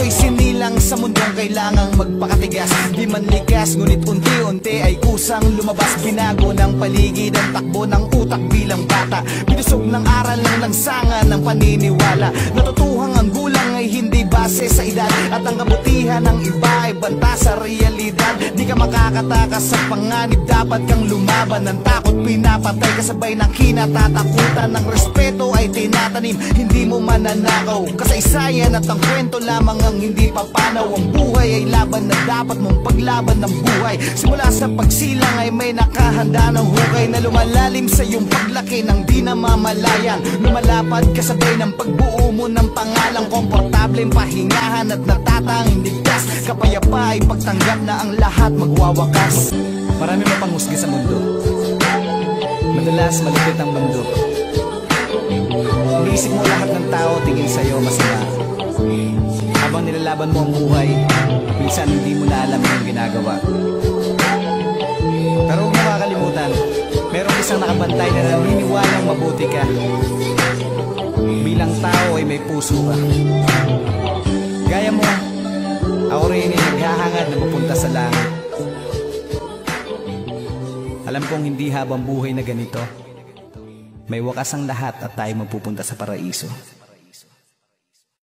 Ako'y sinilang sa mundong kailangang magpakatigas. Di man likas, ngunit unti-unti ay kusang lumabas. Binago ng paligid ang takbo ng utak bilang bata. Binusog ng aral ng lansangan ng paniniwala. Natutuhang ang gulang ay hindi base sa edad, at ang kabutihan ng iba ay banta sa realidad. Di ka makakatakas sa panganib, dapat kang lumaban. Ng takot pinapatay kasabay ng kinatatakutan. Ng respeto ay tinatanim, hindi mo mananakaw. Kasaysayan at ang kwento lamang ang hindi papanaw. Ang buhay ay laban na dapat mong paglaban ng buhay. Simula sa pagsilang ay may nakahanda ng hukay na lumalalim sa iyong paglaki ng di namamalayan. Lumalapad kasabay ng pagbuo mo ng pangalang komportableng pahingahan at natatanging ligtas. Kapayapa ay pagtanggap na ang lahat magwawakas. Marami mapanghusga sa mundo, madalas malupit ang mundo. Iniisip mo lahat ng tao tingin sa'yo masama. Habang nilalaban mo ang buhay, minsan hindi mo na alam yung ginagawa. Pero huwag mo makakalimutan, merong isang nakabantay na naniniwalang mabuti ka. Bilang tao ay may puso ka. Gaya mo, ako rin ay naghahangad na pupunta sa langit. Alam kong hindi habang buhay na ganito, may wakas ang lahat at tayo mapupunta sa paraiso.